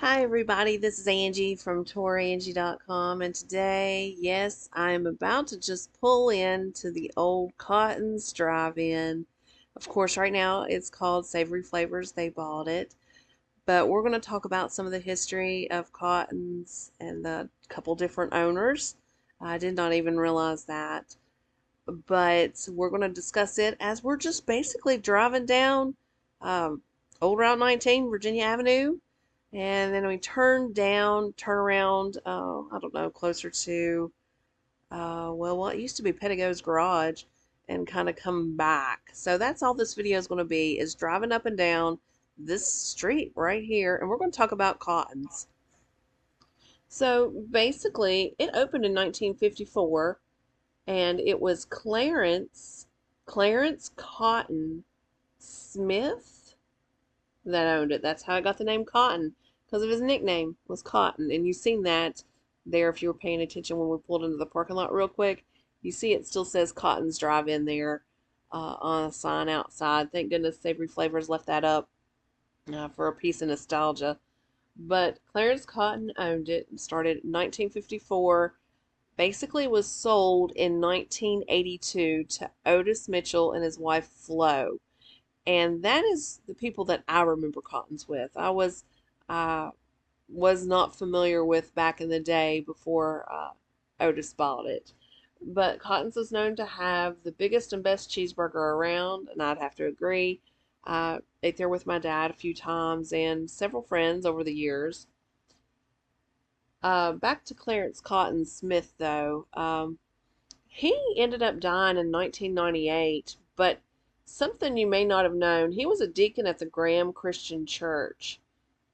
Hi everybody, this is Angie from Tourangie.com, and today, yes, I'm about to just pull into the old Cotton's Drive-In. Of course, right now it's called Savory Flavors. They bought it, but we're going to talk about some of the history of Cotton's and the couple different owners. I did not even realize that, but we're going to discuss it as we're just basically driving down um, Old Route 19, Virginia Avenue. And then we turn around, I don't know, closer to, well, what used to be Pettigo's Garage and kind of come back. So that's all this video is going to be, is driving up and down this street right here. And we're going to talk about Cottons. So basically, it opened in 1954, and it was Clarence Cotton Smith that owned it. That's how I got the name Cotton, because of his nickname was Cotton. And you've seen that there if you were paying attention when we pulled into the parking lot real quick. You see it still says Cotton's Drive-In there on a sign outside. Thank goodness Savory Flavors left that up for a piece of nostalgia. But Clarence Cotton owned it, started in 1954, basically was sold in 1982 to Otis Mitchell and his wife Flo. And that is the people that I remember Cottons with. I was not familiar with back in the day before Otis bought it. But Cottons is known to have the biggest and best cheeseburger around, and I'd have to agree. I ate there with my dad a few times and several friends over the years. Back to Clarence Cotton Smith, though. He ended up dying in 1998, but something you may not have known, he was a deacon at the Graham Christian Church.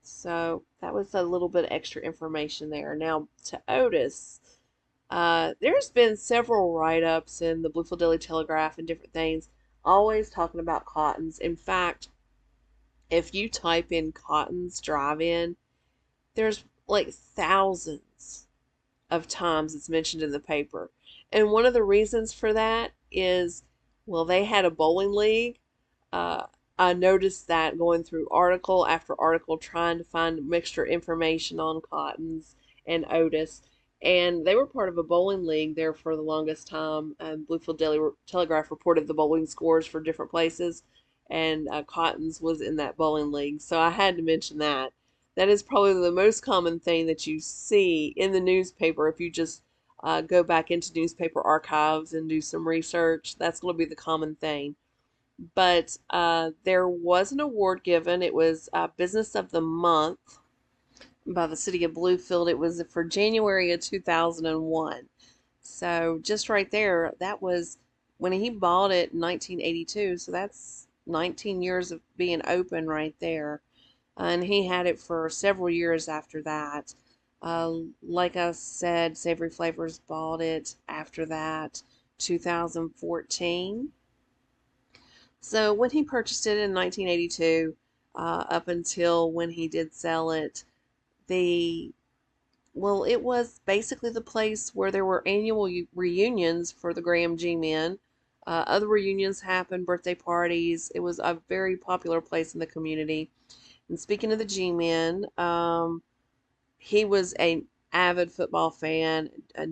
So that was a little bit of extra information there. Now to Otis. There's been several write-ups in the Bluefield Daily Telegraph and different things, always talking about Cottons. In fact, if you type in Cottons Drive-In, there's like thousands of times it's mentioned in the paper. And one of the reasons for that is, well, they had a bowling league. Uh, I noticed that going through article after article trying to find mixture information on Cottons and Otis. And they were part of a bowling league there for the longest time. Bluefield Daily Telegraph reported the bowling scores for different places, and Cottons was in that bowling league. So I had to mention that. That is probably the most common thing that you see in the newspaper if you just go back into newspaper archives and do some research. That's going to be the common thing. But there was an award given. It was Business of the Month by the city of Bluefield. It was for January of 2001. So just right there, that was when he bought it in 1982. So that's 19 years of being open right there. And he had it for several years after that. Like I said, Savory Flavors bought it after that, 2014. So when he purchased it in 1982, up until when he did sell it, the well, it was basically the place where there were annual reunions for the Graham G men. Other reunions happened, birthday parties. It was a very popular place in the community. And speaking of the G men, he was an avid football fan, a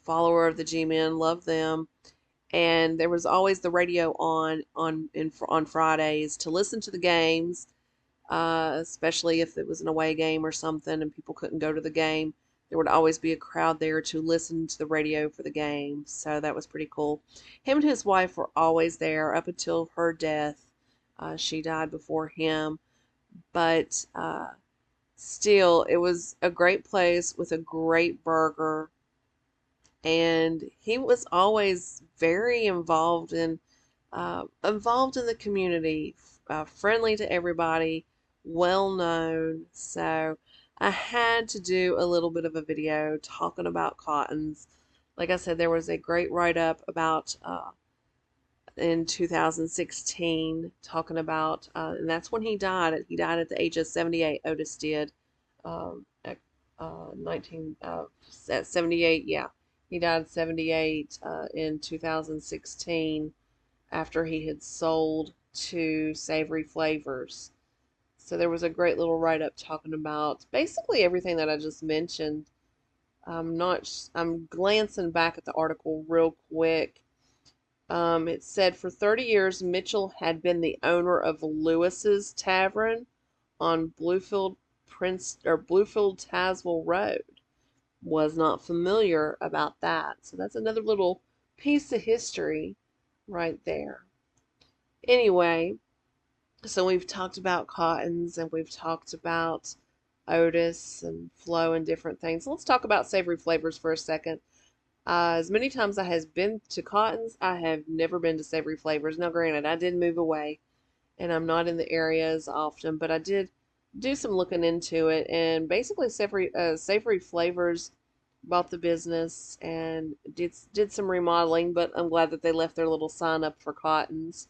follower of the G men, loved them. And there was always the radio on Fridays to listen to the games, especially if it was an away game or something and people couldn't go to the game. There would always be a crowd there to listen to the radio for the game, so that was pretty cool. Him and his wife were always there up until her death. She died before him, but still, it was a great place with a great burger, and he was always very involved in the community, friendly to everybody, well known. So I had to do a little bit of a video talking about Cottons. Like I said, there was a great write-up about in 2016 talking about, and that's when he died. He died at the age of 78. Otis did, at 78. Yeah, he died at 78 in 2016 after he had sold to Savory Flavors. So there was a great little write-up talking about basically everything that I just mentioned. I'm glancing back at the article real quick. It said for 30 years, Mitchell had been the owner of Lewis's Tavern on Bluefield Tazewell Road. Was not familiar about that. So that's another little piece of history right there. Anyway, so we've talked about cottons and we've talked about Otis and Flo and different things. Let's talk about Savory Flavors for a second. As many times I has been to Cottons, I have never been to Savory Flavors. Now, granted, I did move away, and I'm not in the area as often, but I did do some looking into it. And basically, Savory Flavors bought the business and did some remodeling. But I'm glad that they left their little sign up for Cottons.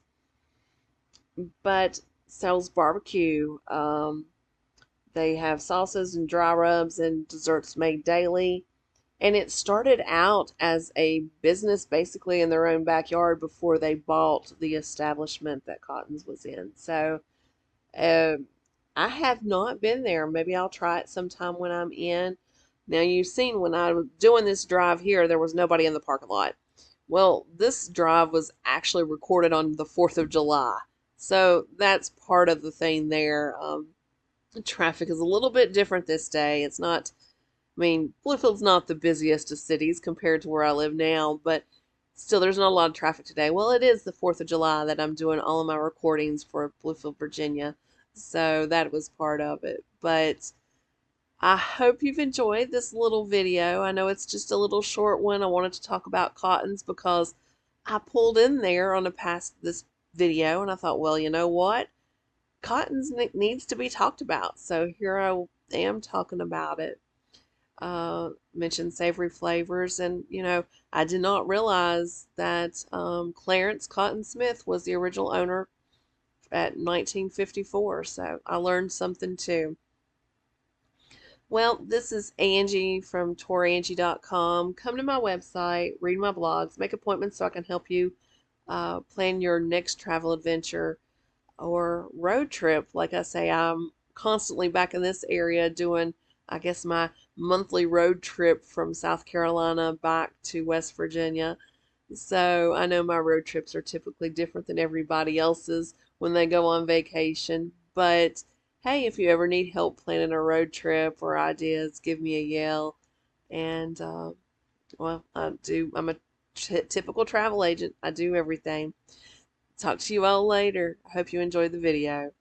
But sells barbecue. They have sauces and dry rubs and desserts made daily. And it started out as a business basically in their own backyard before they bought the establishment that Cotton's was in. So uh, I have not been there. Maybe I'll try it sometime when I'm in. Now, you've seen when I was doing this drive here, there was nobody in the parking lot. Well, this drive was actually recorded on the 4th of July. So that's part of the thing there. Traffic is a little bit different this day. It's not, I mean, Bluefield's not the busiest of cities compared to where I live now, but still, there's not a lot of traffic today. Well, it is the 4th of July that I'm doing all of my recordings for Bluefield, Virginia, so that was part of it. But I hope you've enjoyed this little video. I know it's just a little short one. I wanted to talk about cottons because I pulled in there on a past this video, and I thought, well, you know what? Cottons needs to be talked about, so here I am talking about it. Mentioned Savory Flavors, and I did not realize that Clarence Cotton Smith was the original owner at 1954, so I learned something too. Well, this is Angie from Tourangie.com. Come to my website, read my blogs, make appointments so I can help you plan your next travel adventure or road trip. Like I say, I'm constantly back in this area doing, I guess, my monthly road trip from South Carolina back to West Virginia. So I know my road trips are typically different than everybody else's when they go on vacation. But hey, if you ever need help planning a road trip or ideas, give me a yell. And well, I'm a typical travel agent. I do everything. Talk to you all later. I hope you enjoyed the video.